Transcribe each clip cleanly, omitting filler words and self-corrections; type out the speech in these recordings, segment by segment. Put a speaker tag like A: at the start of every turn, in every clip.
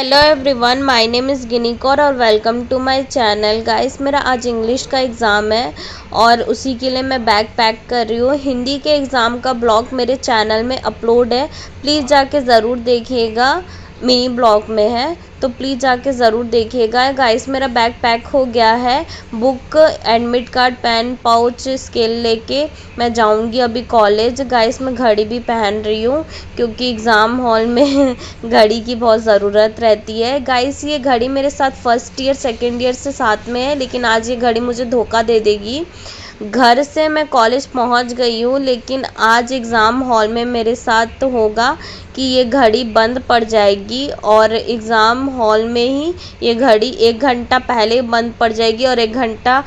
A: Hello everyone, my name is गिनीकौर और welcome to my channel. Guys, मेरा आज English का एग्ज़ाम है और उसी के लिए मैं बैग पैक कर रही हूँ। हिंदी के एग्ज़ाम का ब्लॉग मेरे चैनल में अपलोड है, प्लीज़ जाके ज़रूर देखिएगा। मिनी ब्लॉग में है तो प्लीज़ जाके ज़रूर देखिएगा। गाइस, मेरा बैग पैक हो गया है। Book, admit card, pen, pouch, scale लेके मैं जाऊंगी अभी कॉलेज। गाइस, मैं घड़ी भी पहन रही हूँ क्योंकि एग्ज़ाम हॉल में घड़ी की बहुत ज़रूरत रहती है। गाइस, ये घड़ी मेरे साथ फर्स्ट ईयर सेकेंड ईयर से साथ में है, लेकिन आज ये घड़ी मुझे धोखा दे देगी। घर से मैं कॉलेज पहुंच गई हूँ, लेकिन आज एग्ज़ाम हॉल में मेरे साथ तो होगा कि ये घड़ी बंद पड़ जाएगी और एग्ज़ाम हॉल में ही ये घड़ी 1 घंटा पहले बंद पड़ जाएगी और 1 घंटा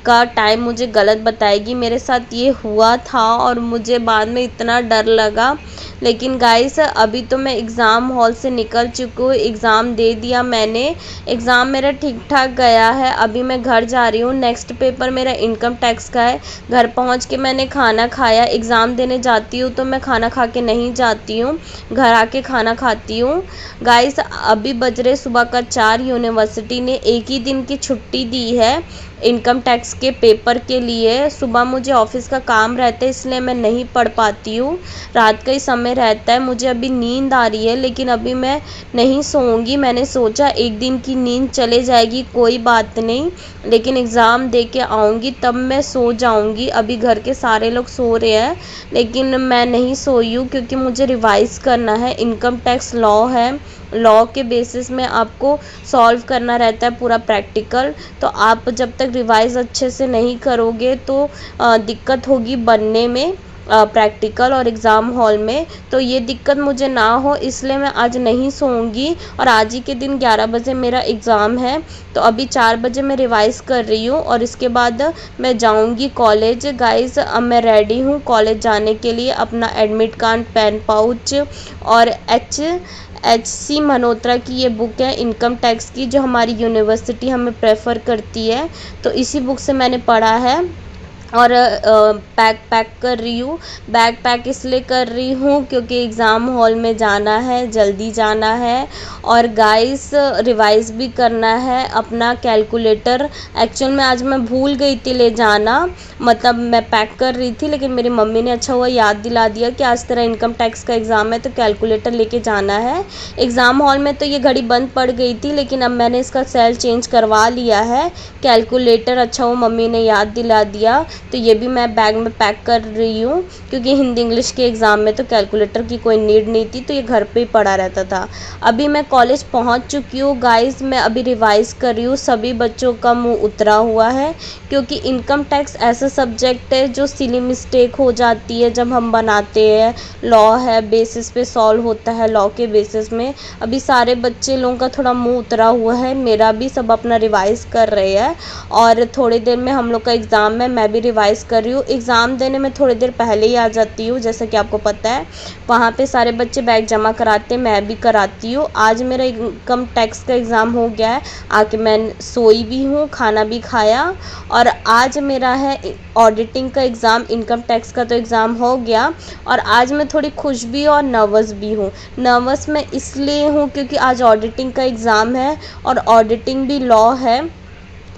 A: का टाइम मुझे गलत बताएगी। मेरे साथ ये हुआ था और मुझे बाद में इतना डर लगा। लेकिन गाइस, अभी तो मैं एग्ज़ाम हॉल से निकल चुकी हूँ, एग्ज़ाम दे दिया मैंने। एग्ज़ाम मेरा ठीक ठाक गया है। अभी मैं घर जा रही हूँ, नेक्स्ट पेपर मेरा इनकम टैक्स का है। घर पहुँच के मैंने खाना खाया। एग्ज़ाम देने जाती हूँ तो मैं खाना खा के नहीं जाती हूँ, घर आके खाना खाती हूँ। गाइस, अभी बज रहे सुबह का 4। यूनिवर्सिटी ने एक ही दिन की छुट्टी दी है इनकम टैक्स के पेपर के लिए। सुबह मुझे ऑफिस का काम रहता है, इसलिए मैं नहीं पढ़ पाती हूँ। रात का ही समय रहता है। मुझे अभी नींद आ रही है, लेकिन अभी मैं नहीं सोऊंगी। मैंने सोचा एक दिन की नींद चले जाएगी, कोई बात नहीं, लेकिन एग्ज़ाम दे के आऊँगी तब मैं सो जाऊँगी। अभी घर के सारे लोग सो रहे हैं, लेकिन मैं नहीं सोई हूँ क्योंकि मुझे रिवाइज़ करना है। इनकम टैक्स लॉ है, लॉ के बेसिस में आपको सॉल्व करना रहता है पूरा प्रैक्टिकल। तो आप जब तक रिवाइज़ अच्छे से नहीं करोगे तो दिक्कत होगी बनने में प्रैक्टिकल और एग्ज़ाम हॉल में। तो ये दिक्कत मुझे ना हो, इसलिए मैं आज नहीं सोऊंगी और आज ही के दिन 11 बजे मेरा एग्ज़ाम है। तो अभी 4 बजे मैं रिवाइज़ कर रही हूँ और इसके बाद मैं जाऊँगी कॉलेज। गाइस, अब मैं रेडी हूँ कॉलेज जाने के लिए। अपना एडमिट कार्ड, पेन पाउच और एच.सी. मल्होत्रा की ये बुक है इनकम टैक्स की, जो हमारी यूनिवर्सिटी हमें प्रेफर करती है। तो इसी बुक से मैंने पढ़ा है और पैक कर रही हूँ। बैग पैक इसलिए कर रही हूँ क्योंकि एग्ज़ाम हॉल में जाना है, जल्दी जाना है। और गाइस, रिवाइज़ भी करना है। अपना कैलकुलेटर एक्चुअल में आज मैं भूल गई थी ले जाना, मतलब मैं पैक कर रही थी, लेकिन मेरी मम्मी ने अच्छा हुआ याद दिला दिया कि आज तेरा इनकम टैक्स का एग्ज़ाम है तो कैलकुलेटर लेके जाना है। एग्ज़ाम हॉल में तो ये घड़ी बंद पड़ गई थी, लेकिन अब मैंने इसका सेल चेंज करवा लिया है। कैलकुलेटर अच्छा हुआ मम्मी ने याद दिला दिया, तो ये भी मैं बैग में पैक कर रही हूँ क्योंकि हिंदी इंग्लिश के एग्ज़ाम में तो कैलकुलेटर की कोई नीड नहीं थी, तो ये घर पे ही पड़ा रहता था। अभी मैं कॉलेज पहुँच चुकी हूँ। गाइस, मैं अभी रिवाइज़ कर रही हूँ। सभी बच्चों का मुंह उतरा हुआ है क्योंकि इनकम टैक्स ऐसा सब्जेक्ट है जो सिली मिस्टेक हो जाती है जब हम बनाते हैं। लॉ है, बेसिस पे सॉल्व होता है, लॉ के बेसिस में। अभी सारे बच्चे लोगों का थोड़ा मुंह उतरा हुआ है, मेरा भी। सब अपना रिवाइज़ कर रहे हैं और थोड़ी देर में हम लोग का एग्ज़ाम है। मैं भी रिवाइज़ कर रही हूँ। एग्ज़ाम देने में थोड़ी देर पहले ही आ जाती हूँ, जैसा कि आपको पता है। वहाँ पे सारे बच्चे बैग जमा कराते, मैं भी कराती हूँ। आज मेरा इनकम टैक्स का एग्ज़ाम हो गया है, आके मैं सोई भी हूँ, खाना भी खाया। और आज मेरा है ऑडिटिंग का एग्ज़ाम। इनकम टैक्स का तो एग्ज़ाम हो गया और आज मैं थोड़ी खुश भी और नर्वस भी हूँ। नर्वस मैं इसलिए हूँ क्योंकि आज ऑडिटिंग का एग्ज़ाम है और ऑडिटिंग भी लॉ है,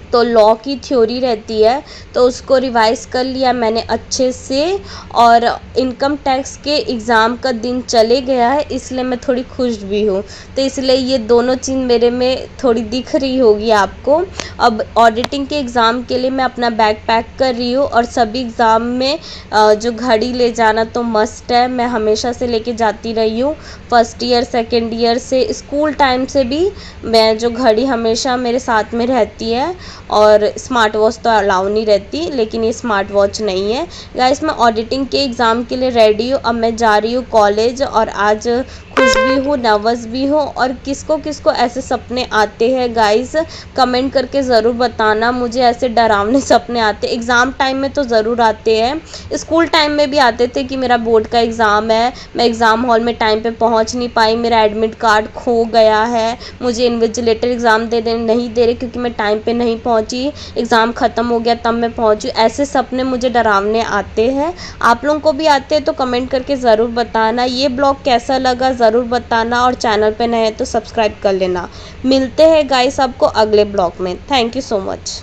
A: तो लॉ की थ्योरी रहती है, तो उसको रिवाइज़ कर लिया मैंने अच्छे से। और इनकम टैक्स के एग्ज़ाम का दिन चले गया है, इसलिए मैं थोड़ी खुश भी हूँ। तो इसलिए ये दोनों चीज़ मेरे में थोड़ी दिख रही होगी आपको। अब ऑडिटिंग के एग्ज़ाम के लिए मैं अपना बैग पैक कर रही हूँ और सभी एग्ज़ाम में जो घड़ी ले जाना तो मस्ट है। मैं हमेशा से लेके जाती रही हूँ, फर्स्ट ईयर सेकेंड ईयर से, स्कूल टाइम से भी मैं जो घड़ी हमेशा मेरे साथ में रहती है। और स्मार्ट वॉच तो अलाउ नहीं रहती, लेकिन ये स्मार्ट वॉच नहीं है। गाइस, मैं ऑडिटिंग के एग्ज़ाम के लिए रेडी हूँ। अब मैं जा रही हूँ कॉलेज और आज खुश भी हूँ, नर्वस भी हूँ। और किसको किसको ऐसे सपने आते हैं गाइस, कमेंट करके ज़रूर बताना। मुझे ऐसे डरावने सपने आते एग्ज़ाम टाइम में तो ज़रूर आते हैं। स्कूल टाइम में भी आते थे कि मेरा बोर्ड का एग्ज़ाम है, मैं एग्ज़ाम हॉल में टाइम पे पहुँच नहीं पाई, मेरा एडमिट कार्ड खो गया है, मुझे इन्विजिलेटर एग्ज़ाम नहीं दे रहे क्योंकि मैं टाइम पे नहीं पहुँची, एग्ज़ाम ख़त्म हो गया तब मैं पहुँची। ऐसे सपने मुझे डरावने आते हैं। आप लोगों को भी आते हैं तो कमेंट करके ज़रूर बताना। ये ब्लॉग कैसा लगा ज़रूर बताना और चैनल पे नए हैं तो सब्सक्राइब कर लेना। मिलते हैं गाइस आपको अगले ब्लॉग में। Thank you so much.